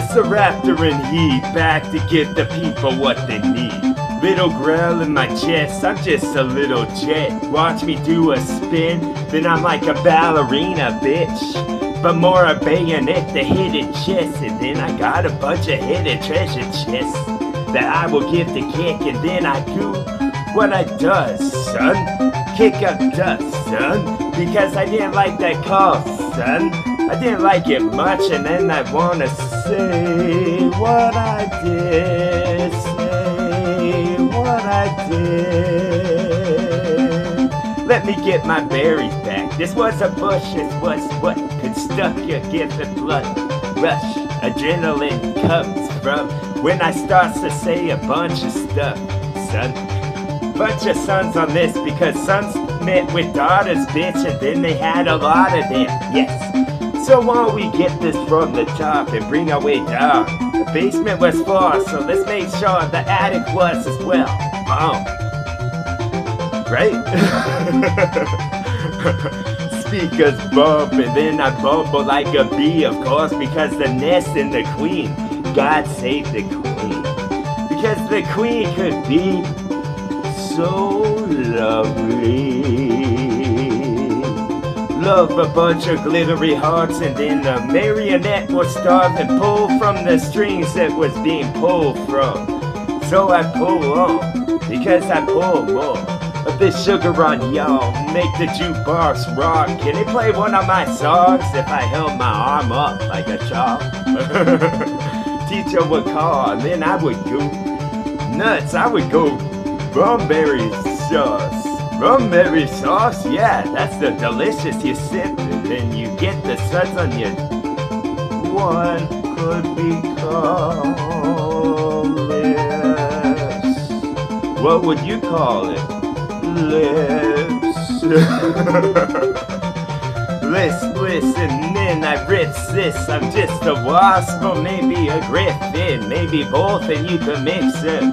It's the raptor and he back to give the people what they need. Little growl in my chest, I'm just a little jet. Watch me do a spin, then I'm like a ballerina, bitch. But more a bayonet to hidden chest, and then I got a bunch of hidden treasure chests that I will give the kick, and then I do what I does, son. Kick up dust, son, because I didn't like that call, son. I didn't like it much, and then I wanna say what I did, say what I did. Let me get my berries back. This was a bush, this was what could stuff you, give the blood rush. Adrenaline comes from when I start to say a bunch of stuff, son. Bunch of sons on this, because sons met with daughters, bitch, and then they had a lot of them, yes. So why don't we get this from the top and bring our way down? The basement was full, so let's make sure the attic was as well. Right? Speakers bump, and then I bumble like a bee, of course, because the nest and the queen. God save the queen. Because the queen could be so lovely. Love a bunch of glittery hearts, and then the marionette will start and pull from the strings that was being pulled from. So I pull on, because I pull more of this sugar on y'all. Make the jukebox rock. Can it play one of my songs if I held my arm up like a chalk? Teacher would call, and then I would go nuts. I would go Rumberry sauce. Rumberry sauce? Yeah, that's the delicious you sip, and then you get the suds on your one could be called lips. What would you call it? Lips. Listen, then I ritz this. I'm just a wasp, or maybe a griffin, maybe both, and you can mix it.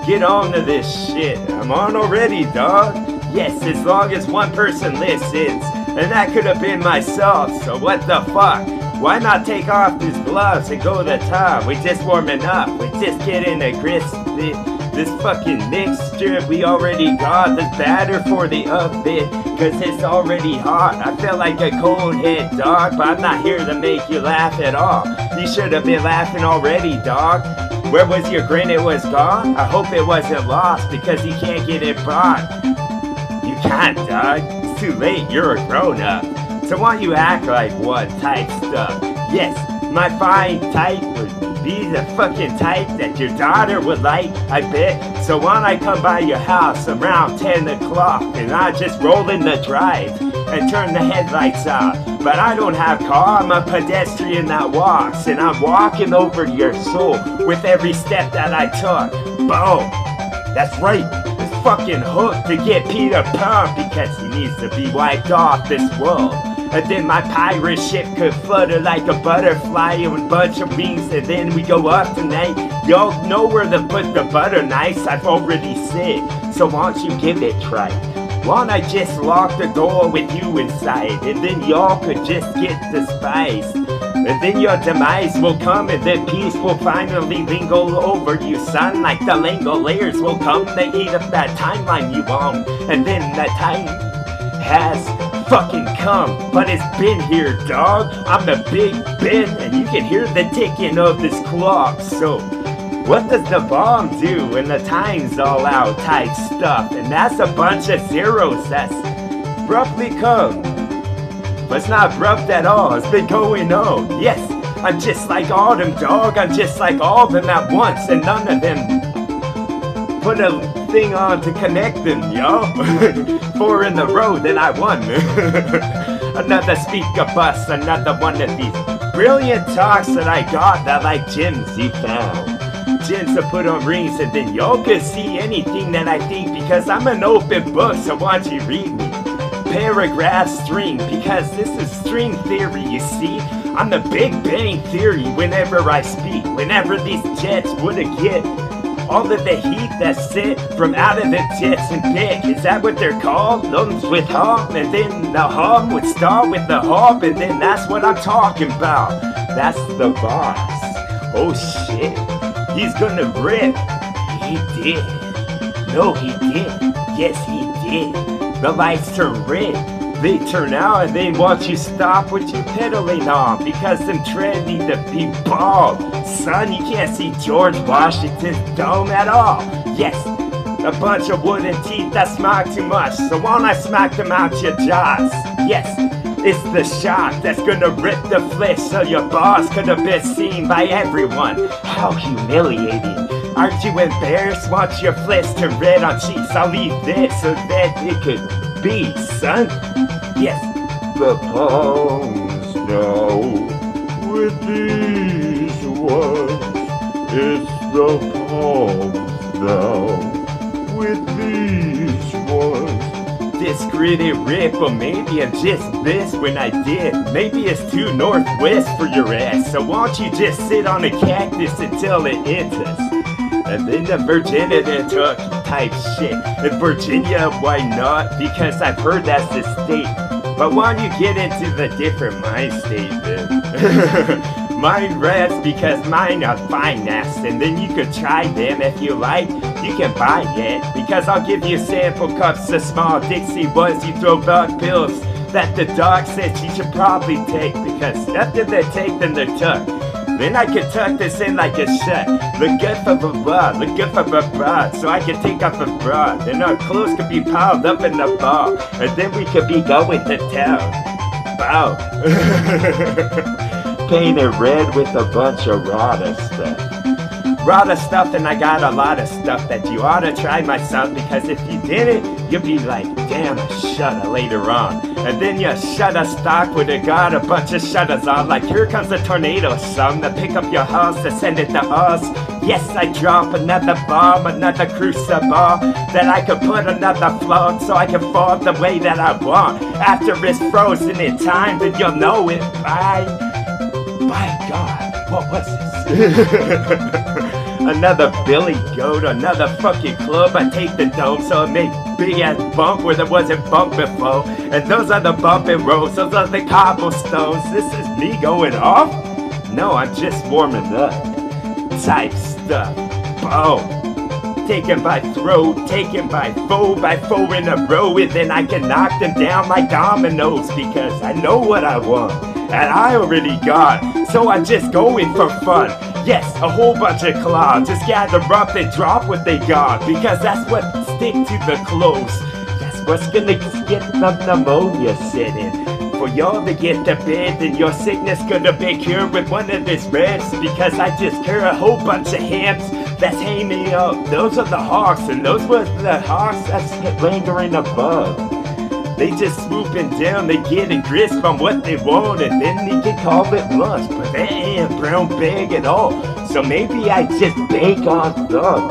Get on to this shit. I'm on already, dog. Yes, as long as one person listens. And that could have been myself, so what the fuck? Why not take off these gloves and go to town? We're just warming up. We're just getting a grist. This fucking mixture we already got. This batter for the oven, cause it's already hot. I feel like a cold head, dog, but I'm not here to make you laugh at all. You should have been laughing already, dog. Where was your grin? It was gone? I hope it wasn't lost, because you can't get it back. You can't, dog. It's too late. You're a grown-up. So why don't you act like one type stuff? Yes, my fine type would be the fucking type that your daughter would like, I bet. So why don't I come by your house around 10 o'clock, and I just roll in the drive and turn the headlights out. But I don't have car, I'm a pedestrian that walks, and I'm walking over your soul with every step that I took. Boom! That's right, this fucking hook to get Peter Pan, because he needs to be wiped off this world. And then my pirate ship could flutter like a butterfly with a bunch of wings, and then we go up tonight. Y'all know where to put the butter knives, I've already said. So why don't you give it a try? Why don't I just lock the door with you inside, and then y'all could just get the spice. And then your demise will come, and then peace will finally lingo over you, son. Like the lingo layers will come, they eat up that timeline you want. And then the time has fucking come, but it's been here, dog. I'm the Big Ben, and you can hear the ticking of this clock. So what does the bomb do when the time's all out type stuff? And that's a bunch of zeros that's abruptly come. But it's not abrupt at all, it's been going on. Yes, I'm just like all them, dog. I'm just like all of them at once, and none of them put a thing on to connect them, yo. 4 in the row, then I won. Another speaker bus, another one of these brilliant talks that I got that like gems you found. Gems to put on rings, and then y'all can see anything that I think, because I'm an open book, so why don't you read me? Paragraph string, because this is string theory, you see. I'm the Big Bang Theory whenever I speak. Whenever these jets would get all of the heat that's sent from out of the jets and pick. Is that what they're called? Lungs with hum, and then the hum would start with the hum, and then that's what I'm talking about. That's the boss. Oh shit, he's gonna rip. He did. No, he did. Yes, he did. The lights turn red. They turn out and they want you stop what you pedaling on because them tread need to be bald. Son, you can't see George Washington's dome at all. Yes, a bunch of wooden teeth that smack too much, so why don't I smack them out your jaws? Yes, it's the shock that's gonna rip the flesh so your boss could have been seen by everyone. How humiliating. Aren't you embarrassed? Want your flesh to red on cheeks? I'll leave this so that it could be, son. Yes. The palms now with these ones. It's the palms now with these ones. This gritty rip, or maybe I'm just this when I did. Maybe it's too northwest for your ass, so why don't you just sit on a cactus until it enters? And then the virginity took type shit. In Virginia, why not? Because I've heard that's the state. But why don't you get into the different mind state then? Mine reds because mine are finest, and then you could try them if you like. You can buy it, because I'll give you sample cups of small Dixie ones you throw bug pills that the doc said you should probably take, because after they take them they're tucked. Then I could tuck this in like a shut. Look good for the bra, look good for the bra, so I can take off the bra. Then our clothes could be piled up in the ball, and then we could be going to town. Wow. Painted red with a bunch of rada stuff. Rada stuff, and I got a lot of stuff that you ought to try, my son, because if you didn't, you'll be like, damn, a shudder later on. And then your shudder stock would have got a bunch of shutters on, like here comes a tornado, son, to pick up your house, to send it to us. Yes, I drop another bomb, another crucible, that I could put another float so I can fall the way that I want. After it's frozen in time, then you'll know it. By God, what was this? Another Billy Goat, another fucking club. I take the dome so it make big ass bump where there wasn't bump before. And those are the bumping roads, those are the cobblestones. This is me going off? No, I'm just warming up. Type stuff. Boom. Taken by throat, taken by foe in a row, and then I can knock them down like dominoes because I know what I want, and I already got, so I'm just going for fun. Yes, a whole bunch of clouds, just gather up and drop what they got, because that's what stick to the clothes. That's what's gonna get the pneumonia sitting. For y'all to get to bed, then your sickness gonna be cured with one of these reds, because I just cure a whole bunch of hams that's hanging up. Those are the hawks, and those were the hawks that's lingering above. They just swooping down, they get a grist from what they want, and then they can call it lunch, but that ain't a brown bag at all. So maybe I just bank on flow,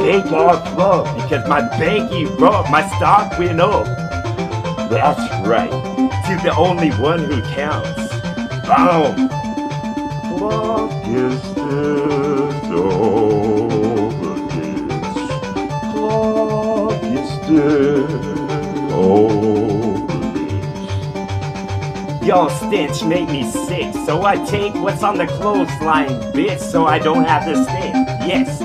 because my banky rock, my stock went up. That's right, to the only one who counts. Boom! Clock is still over this. Clock is still over. Y'all stench make me sick, so I take what's on the clothesline, bitch, so I don't have to stink. Yes,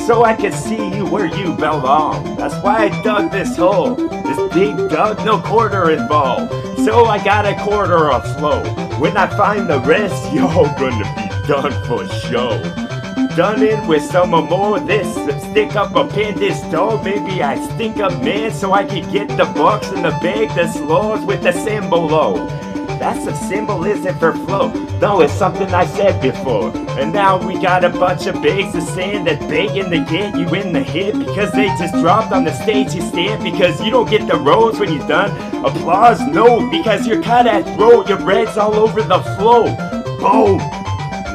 so I can see you where you belong. That's why I dug this hole. This big dug, no quarter involved. So I got a quarter of flow. When I find the rest, y'all gonna be done for show. Done in with some more of this. Stick up a pedestal, maybe I stick up man so I can get the bucks in the bag that's lost with the symbol low. That's a symbolism for flow. No, it's something I said before. And now we got a bunch of bags of sand that's begging to get you in the hit, because they just dropped on the stage you stand, because you don't get the rose when you're done. Applause? No, because you're cut at throat, your red's all over the flow. Boom!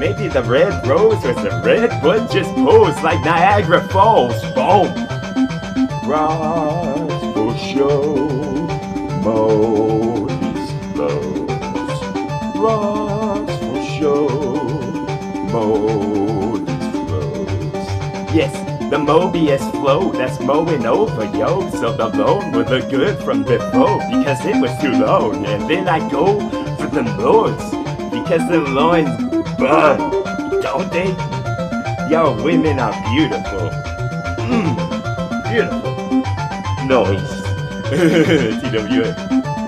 Maybe the red rose was the redwood just posed like Niagara Falls. Boom! Rise for show, mow these flows. Rise for show, mow these flows. Yes, the Mobius flow that's mowing over, yo. So the loan would look good from before, because it was too long. And then I go for the lords, because the loins burn, don't they? Y'all women are beautiful. Beautiful. Nice. TWA.